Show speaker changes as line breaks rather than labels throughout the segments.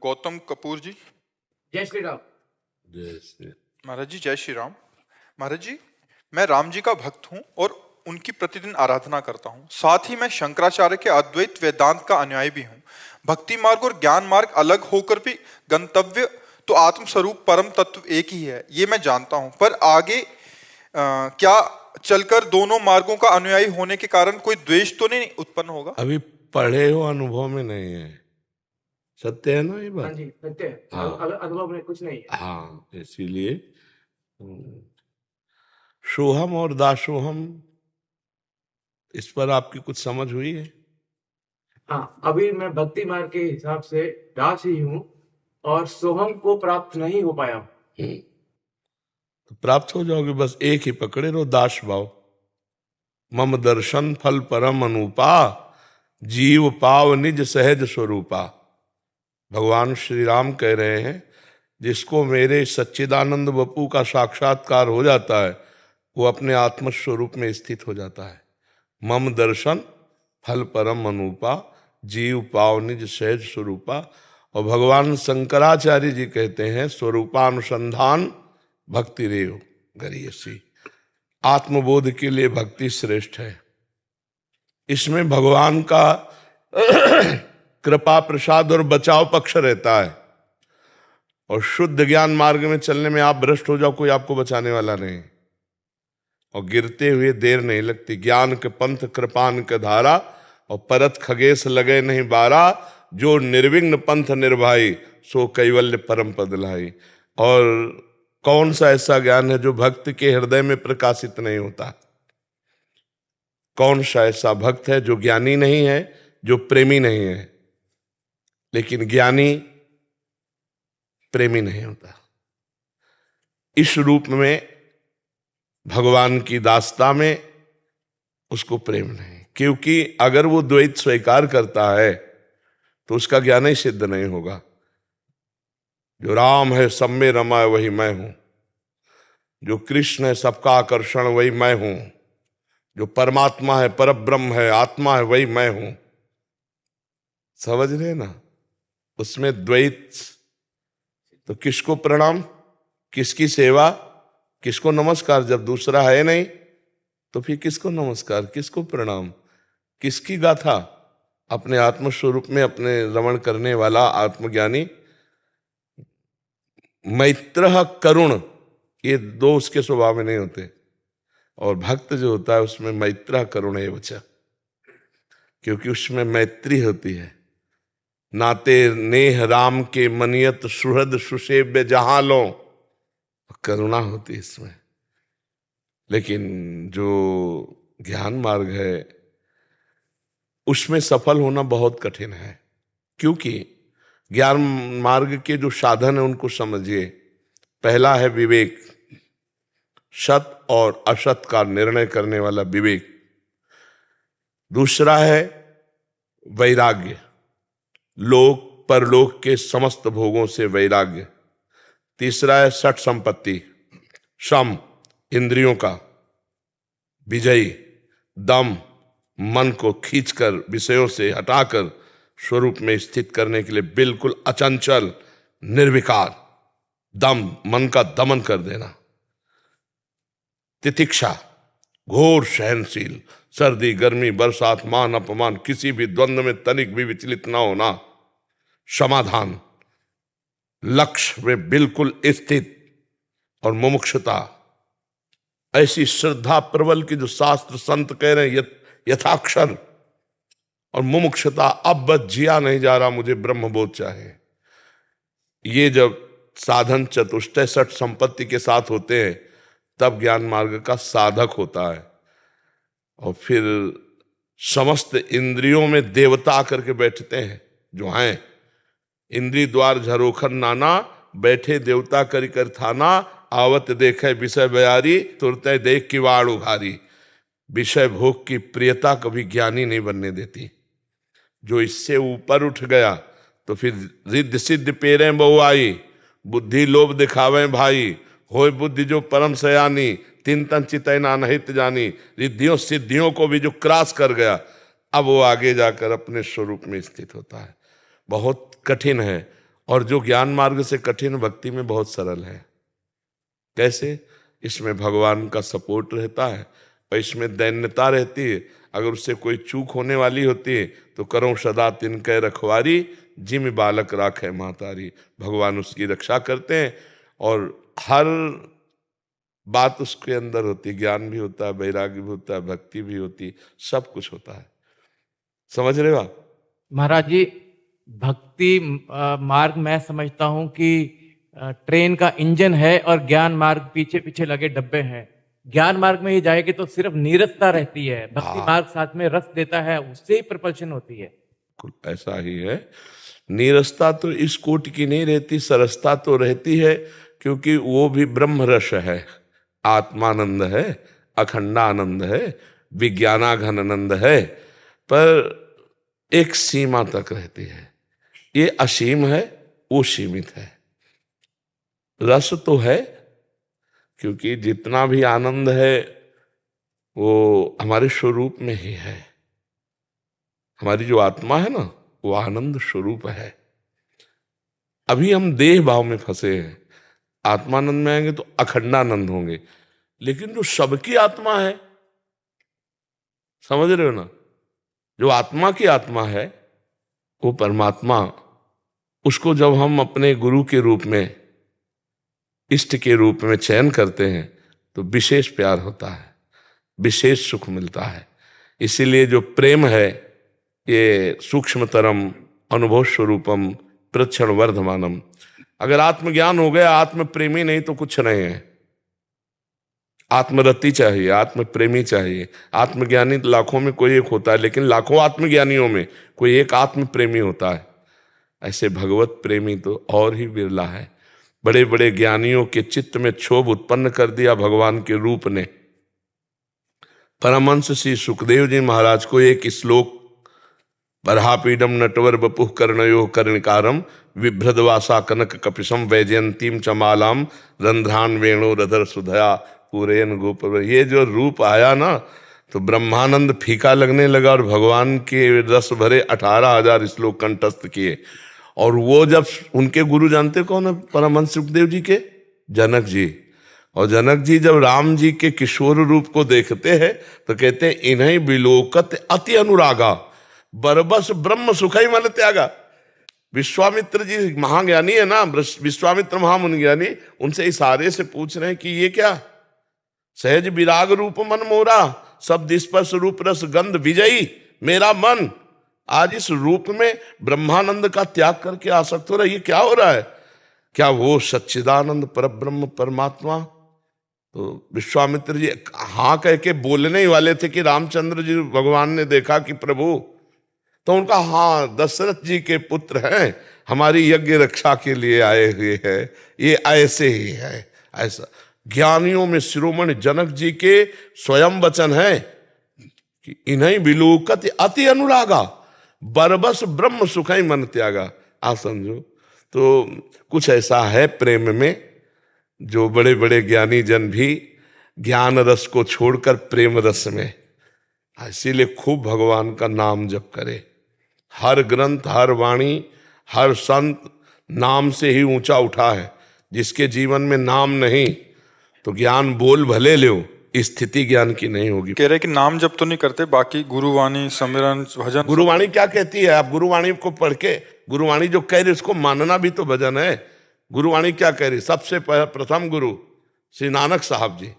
गौतम कपूर जी।
जय श्री राम।
जय श्री
महाराज जी जय श्री राम। महाराज जी, मैं राम जी का भक्त हूँ और उनकी प्रतिदिन आराधना करता हूँ। साथ ही मैं शंकराचार्य के अद्वैत वेदांत का अनुयायी भी हूँ। भक्ति मार्ग और ज्ञान मार्ग अलग होकर भी गंतव्य तो आत्म स्वरूप परम तत्व एक ही है, ये मैं जानता हूँ। पर आगे क्या चलकर दोनों मार्गों का अनुयायी होने के कारण कोई द्वेष तो नहीं उत्पन्न होगा?
अभी पढ़े हो, अनुभव में नहीं है। सत्य है ना ये बात?
हाँ जी, सत्य है।
हाँ।
अनुभव में कुछ नहीं है।
हाँ, इसीलिए सोहम और दासोहम, इस पर आपकी कुछ समझ हुई है?
हाँ, अभी मैं भक्ति मार्ग के हिसाब से दास ही हूँ और सोहम को प्राप्त नहीं हो पाया हूँ।
तो प्राप्त हो जाओगे, बस एक ही पकड़े रहो, दास भाव। मम दर्शन फल परम अनुपा, जीव पाव निज सहज स्वरूपा। भगवान श्री राम कह रहे हैं, जिसको मेरे सच्चिदानंद बपू का साक्षात्कार हो जाता है वो अपने आत्म स्वरूप में स्थित हो जाता है। मम दर्शन फल परम अनुपा, जीव पाव निज सहज स्वरूपा। और भगवान शंकराचार्य जी कहते हैं, स्वरूपानुसंधान भक्ति रेव गरीयसी। आत्मबोध के लिए भक्ति श्रेष्ठ है। इसमें भगवान का कृपा प्रसाद और बचाव पक्ष रहता है। और शुद्ध ज्ञान मार्ग में चलने में आप भ्रष्ट हो जाओ, कोई आपको बचाने वाला नहीं। और गिरते हुए देर नहीं लगती। ज्ञान के पंथ कृपान के धारा, और परत खगेश लगे नहीं बारा। जो निर्विघ्न पंथ निर्भाई, सो कैवल्य परम पद लाई। और कौन सा ऐसा ज्ञान है जो भक्त के हृदय में प्रकाशित नहीं होता? कौन सा ऐसा भक्त है जो ज्ञानी नहीं है, जो प्रेमी नहीं है? लेकिन ज्ञानी प्रेमी नहीं होता। इस रूप में भगवान की दास्ता में उसको प्रेम नहीं, क्योंकि अगर वो द्वैत स्वीकार करता है तो उसका ज्ञान ही सिद्ध नहीं होगा। जो राम है सब में रमा है वही मैं हूं, जो कृष्ण है सबका आकर्षण वही मैं हूं, जो परमात्मा है परब्रह्म है आत्मा है वही मैं हूं। समझ रहे ना? उसमें द्वैत, तो किसको प्रणाम, किसकी सेवा, किसको नमस्कार? जब दूसरा है नहीं तो फिर किसको नमस्कार, किसको प्रणाम, किसकी गाथा? अपने आत्मस्वरूप में अपने रमण करने वाला आत्मज्ञानी मैत्र करुण, ये दो उसके स्वभाव में नहीं होते। और भक्त जो होता है उसमें मैत्र करुण है वचा, क्योंकि उसमें मैत्री होती है। नाते नेह राम के मनियत सुहृद सुसेव्य जहां लो, करुणा होती है इसमें। लेकिन जो ज्ञान मार्ग है उसमें सफल होना बहुत कठिन है, क्योंकि ज्ञान मार्ग के जो साधन है उनको समझिए। पहला है विवेक, सत और असत का निर्णय करने वाला विवेक। दूसरा है वैराग्य, लोक परलोक के समस्त भोगों से वैराग्य। तीसरा है सठ संपत्ति, शम इंद्रियों का विजयी, दम मन को खींचकर विषयों से हटाकर स्वरूप में स्थित करने के लिए बिल्कुल अचंचल निर्विकार, दम मन का दमन कर देना। तितिक्षा घोर सहनशील, सर्दी गर्मी बरसात मान अपमान किसी भी द्वंद्व में तनिक भी विचलित ना होना। समाधान, लक्ष्य में बिल्कुल स्थित। और मुमुक्षुता, ऐसी श्रद्धा प्रबल की जो शास्त्र संत कह रहे हैं यथाक्षर। और मुमुक्षुता, अब बस जिया नहीं जा रहा, मुझे ब्रह्मबोध चाहिए। ये जब साधन चतुष्टय सठ संपत्ति के साथ होते हैं तब ज्ञान मार्ग का साधक होता है। और फिर समस्त इंद्रियों में देवता आकर के बैठते हैं जो हैं। इंद्री द्वार झरोखर नाना, बैठे देवता करी कर थाना। आवत देखे विषय बयारी, तुरते देख की वाड़ उघारी। विषय भोग की प्रियता कभी ज्ञानी नहीं बनने देती। जो इससे ऊपर उठ गया तो फिर रिद्ध सिद्ध पेरे बहु आई, बुद्धि लोभ दिखावे भाई। होय बुद्धि जो परम सयानी, तीन तन चितय नानहित जानी। रिद्धियों सिद्धियों को भी जो क्रॉस कर गया, अब वो आगे जाकर अपने स्वरूप में स्थित होता है। बहुत कठिन है। और जो ज्ञान मार्ग से कठिन, भक्ति में बहुत सरल है। कैसे? इसमें भगवान का सपोर्ट रहता है और इसमें दैन्यता रहती है। अगर उससे कोई चूक होने वाली होती है तो करो सदा तिनके रखवारी, जिम बालक राखे मातारी। भगवान उसकी रक्षा करते हैं और हर बात उसके अंदर होती है। ज्ञान भी होता है, वैराग्य भी होता है, भक्ति भी होती है, सब कुछ होता है। समझ रहे हो आप?
महाराज जी, भक्ति मार्ग मैं समझता हूँ कि ट्रेन का इंजन है और ज्ञान मार्ग पीछे पीछे लगे डब्बे हैं। ज्ञान मार्ग में ही जाएगी तो सिर्फ नीरसता रहती है, भक्ति मार्ग साथ में रस देता है, उससे ही प्रपल्शन होती है।
ऐसा ही है। नीरसता तो इस कोटि की नहीं रहती, सरसता तो रहती है, क्योंकि वो भी ब्रह्म रस है, आत्मानंद है, अखंडानंद है, विज्ञानाघनानंद है, पर एक सीमा तक रहती है। ये असीम है, वो सीमित है। रस तो है, क्योंकि जितना भी आनंद है वो हमारे स्वरूप में ही है। हमारी जो आत्मा है ना, वो आनंद स्वरूप है। अभी हम देह भाव में फंसे हैं। आत्मानंद में आएंगे तो अखंडानंद होंगे। लेकिन जो सबकी आत्मा है, समझ रहे हो ना, जो आत्मा की आत्मा है वो परमात्मा, उसको जब हम अपने गुरु के रूप में, इष्ट के रूप में चयन करते हैं तो विशेष प्यार होता है, विशेष सुख मिलता है। इसीलिए जो प्रेम है ये सूक्ष्मतरम अनुभव स्वरूपम प्रक्षण वर्धमानम। अगर आत्मज्ञान हो गया, आत्म प्रेमी नहीं तो कुछ नहीं है। आत्मरति चाहिए, आत्म प्रेमी चाहिए। आत्मज्ञानी लाखों में कोई एक होता है, लेकिन लाखों आत्मज्ञानियों में कोई एक आत्म प्रेमी होता है। ऐसे भगवत प्रेमी तो और ही बिरला है। बड़े बड़े ज्ञानियों के चित्त में क्षोभ उत्पन्न कर दिया भगवान के रूप ने। परमहंस श्री सुखदेव जी महाराज को एक श्लोक, बर्हापीडम नटवर बपुः कर्णयो कर्णिकारम विभ्रदवासा कनक कपिशम वैजयंतीम चमालाम रंध्रान वेणु रधर सुधया पूरेन गोप। ये जो रूप आया ना, तो ब्रह्मानंद फीका लगने लगा और भगवान के रस भरे 18,000 श्लोक कंठस्थ किए। और वो जब उनके गुरु जानते कौन है? परमहंस सुखदेव जी के जनक जी। और जनक जी जब राम जी के किशोर रूप को देखते हैं तो कहते हैं, इन्हीं विलोकत अति अनुरागा बरबस ब्रह्म सुखई मन त्यागा। विश्वामित्र जी महाज्ञानी है ना, विश्वामित्र महामुनि ज्ञानी, उनसे इशारे से पूछ रहे हैं कि ये क्या? सहज विराग रूप मन मोरा, शब्द स्पर्श रूप रस गंध विजयी मेरा मन। आज इस रूप में ब्रह्मानंद का त्याग करके आसक्त हो रहा है, ये क्या हो रहा है? क्या वो सच्चिदानंद परब्रह्म परमात्मा? तो विश्वामित्र जी हाँ कह के बोलने ही वाले थे कि रामचंद्र जी भगवान ने देखा कि प्रभु, तो उनका हाँ दशरथ जी के पुत्र हैं, हमारी यज्ञ रक्षा के लिए आए हुए हैं, ये ऐसे ही है। ऐसा ज्ञानियों में शिरोमणि जनक जी के स्वयं वचन है कि इन्हीं विलोकत अति अनुरागा बरबस ब्रह्म सुखई मन त्यागा। आप समझो, तो कुछ ऐसा है प्रेम में जो बड़े बड़े ज्ञानी जन भी ज्ञान रस को छोड़कर प्रेम रस में, इसीलिए खूब भगवान का नाम जप करे। हर ग्रंथ, हर वाणी, हर संत नाम से ही ऊंचा उठा है। जिसके जीवन में नाम नहीं तो ज्ञान बोल भले लो, स्थिति ज्ञान की नहीं होगी।
कह रहे कि नाम जब तो नहीं करते, बाकी गुरुवाणी, सिमरन, भजन।
गुरुवाणी क्या कहती है? आप गुरुवाणी को पढ़ के, गुरुवाणी जो कह रही उसको मानना भी तो भजन है। गुरुवाणी क्या कह रही? सबसे प्रथम गुरु श्री नानक साहब जी,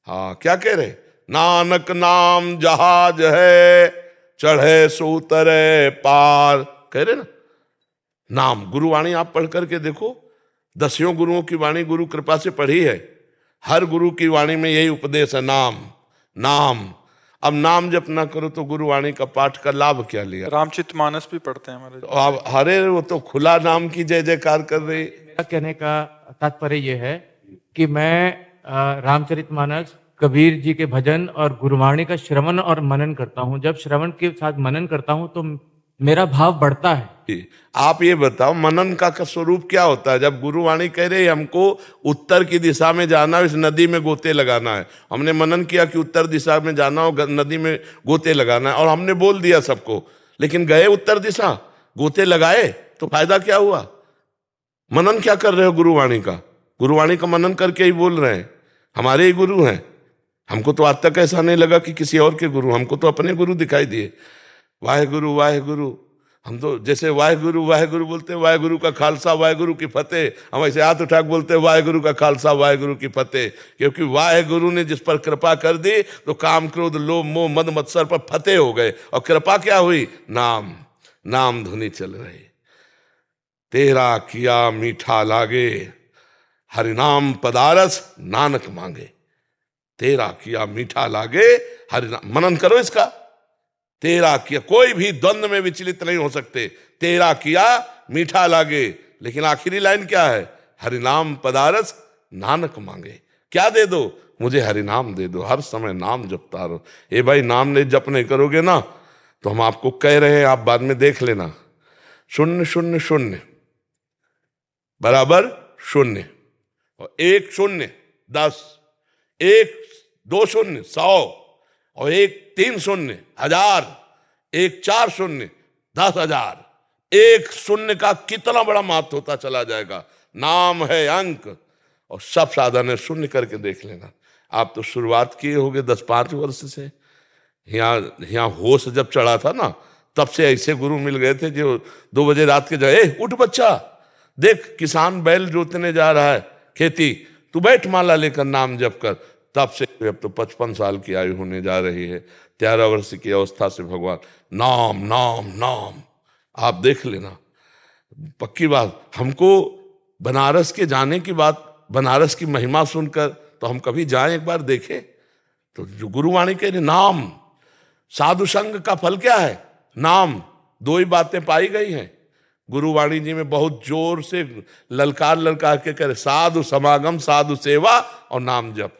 हाँ क्या कह रहे? नानक नाम जहाज है, चढ़े सो उतरे पार, कह रहे ना। नाम गुरुवाणी आप पढ़ करके देखो, 10 गुरुओं की वाणी गुरु कृपा से पढ़ी है। हर गुरु की वाणी में यही उपदेश है, नाम नाम। अब नाम जप ना करो तो गुरुवाणी का पाठ का लाभ क्या लिया?
रामचरितमानस भी पढ़ते हैं हमारे।
अब हरे वो तो खुला नाम की जय जयकार कर रहे।
मेरा कहने का तात्पर्य यह है कि मैं रामचरितमानस, कबीर जी के भजन और गुरुवाणी का श्रवण और मनन करता हूँ। जब श्रवण के साथ मनन करता हूँ तो मेरा भाव बढ़ता है।
आप ये बताओ मनन का स्वरूप क्या होता है? जब गुरुवाणी कह रहे हमको उत्तर की दिशा में जाना, इस नदी में गोते लगाना है, हमने मनन किया कि उत्तर दिशा में जाना हो, नदी में गोते लगाना है, और हमने बोल दिया सबको, लेकिन गए उत्तर दिशा, गोते लगाए तो फायदा क्या हुआ? मनन क्या कर रहे हो गुरुवाणी का? गुरुवाणी का मनन करके ही बोल रहे हैं, हमारे ही गुरु हैं। हमको तो आज तक ऐसा नहीं लगा कि किसी और के गुरु, हमको तो अपने गुरु दिखाई दिए। वाहेगुरु वाहेगुरु, हम तो जैसे वाहेगुरु वाहेगुरु बोलते हैं, वाहेगुरु का खालसा वाहेगुरु की फतेह, हम ऐसे हाथ उठा के बोलते हैं वाहेगुरु का खालसा वाहेगुरु की फतेह, क्योंकि वाहेगुरु ने जिस पर कृपा कर दी तो काम क्रोध लोभ मोह मद मत्सर पर फतेह हो गए। और कृपा क्या हुई? नाम, नाम धुनी चल रही। तेरा किया मीठा लागे, हरिनाम पदारस नानक मांगे। तेरा किया मीठा लागे, हरिनाम, मनन करो इसका। तेरा किया, कोई भी द्वंद्व में विचलित नहीं हो सकते। तेरा किया मीठा लागे, लेकिन आखिरी लाइन क्या है? हरिनाम पदारस नानक मांगे। क्या दे दो? मुझे हरिनाम दे दो, हर समय नाम जपता रहो। ए भाई, नाम नहीं जप नहीं करोगे ना तो हम आपको कह रहे हैं, आप बाद में देख लेना। 000 बराबर 0, और 1 0 10, 1 2 0 100, और 1 3 0 1000, 1 4 0 10,000। 1 0 का कितना बड़ा महत्व होता चला जाएगा। नाम है अंक, और सब साधन है। 0 करके देख लेना। आप तो शुरुआत किए होगे 10-5 वर्ष से। यहाँ होश जब चढ़ा था ना, तब से ऐसे गुरु मिल गए थे जो 2 बजे रात के जाए, उठ बच्चा, देख किसान बैल जोतने जा रहा है खेती, तू बैठ माला लेकर नाम जप कर। तब से अब तो 55 साल की आयु होने जा रही है। 13 वर्ष की अवस्था से भगवान नाम नाम नाम, आप देख लेना। पक्की बात, हमको बनारस के जाने की बात, बनारस की महिमा सुनकर तो हम कभी जाएं, एक बार देखें। तो जो गुरुवाणी के नाम, साधु संग का फल क्या है? नाम। 2 ही बातें पाई गई हैं गुरुवाणी जी में, बहुत जोर से ललकार ललकार के करे, साधु समागम, साधु सेवा और नाम जप।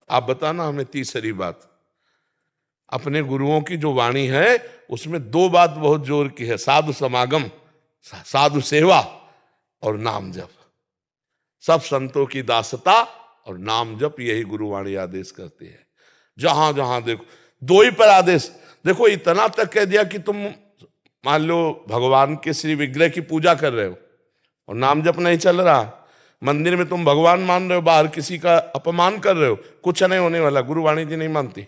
आप बताना हमें तीसरी बात। अपने गुरुओं की जो वाणी है उसमें 2 बात बहुत जोर की है, साधु समागम, साधु सेवा और नाम जप। सब संतों की दासता और नाम जप, यही गुरुवाणी आदेश करती है। जहां जहां देखो 2 ही पर आदेश। देखो इतना तक कह दिया कि तुम मान लो भगवान के श्री विग्रह की पूजा कर रहे हो और नाम जप नहीं चल रहा, मंदिर में तुम भगवान मान रहे हो, बाहर किसी का अपमान कर रहे हो, कुछ नहीं होने वाला। गुरुवाणी जी नहीं मानती।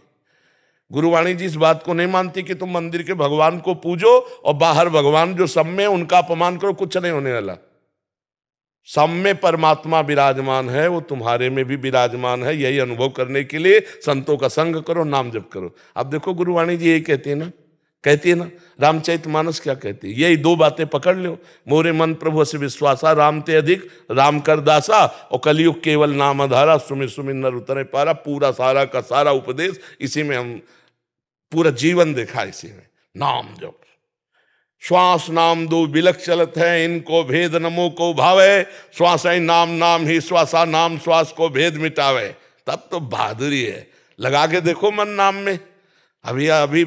गुरुवाणी जी इस बात को नहीं मानती कि तुम मंदिर के भगवान को पूजो और बाहर भगवान जो सब में उनका अपमान करो, कुछ नहीं होने वाला। सब में परमात्मा विराजमान है, वो तुम्हारे में भी विराजमान है। यही अनुभव करने के लिए संतों का संग करो, नाम जप करो। अब देखो गुरुवाणी जी यही कहती है ना। रामचरितमानस क्या कहती है? यही 2 बातें पकड़ लो। मोरे मन प्रभु से विश्वासा, राम ते अधिक राम कर दासा, और कलयुग केवल नाम आधारा, सुमिर सुमिर नर उतरे पारा। पूरा सारा का सारा उपदेश इसी में, हम पूरा जीवन देखा इसी में। नाम जप, श्वास नाम 2 बिलक चलत है, इनको भेद नमो को भावे। श्वास ही नाम, नाम ही श्वासा, नाम श्वास को भेद मिटावे। तब तो बहादुरी है। लगा के देखो मन नाम में। अभी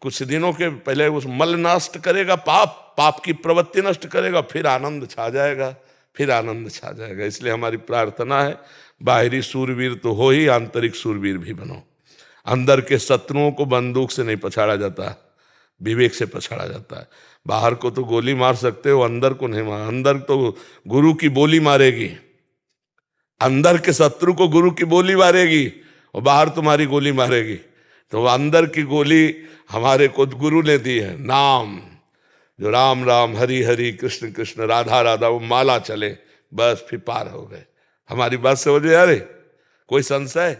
कुछ दिनों के पहले उस मल नष्ट करेगा, पाप की प्रवृत्ति नष्ट करेगा, फिर आनंद छा जाएगा, फिर आनंद छा जाएगा। इसलिए हमारी प्रार्थना है, बाहरी सूरवीर तो हो ही, आंतरिक सूरवीर भी बनो। अंदर के शत्रुओं को बंदूक से नहीं पछाड़ा जाता, विवेक से पछाड़ा जाता है। बाहर को तो गोली मार सकते हो, अंदर को नहीं मार। अंदर तो गुरु की बोली मारेगी, अंदर के शत्रु को गुरु की बोली मारेगी, और बाहर तुम्हारी गोली मारेगी। तो अंदर की गोली हमारे को गुरु ने दी है, नाम। जो राम राम हरि हरि कृष्ण कृष्ण राधा राधा, वो माला चले, बस फिर पार हो गए। हमारी बात समझ में आ रही? कोई संशय?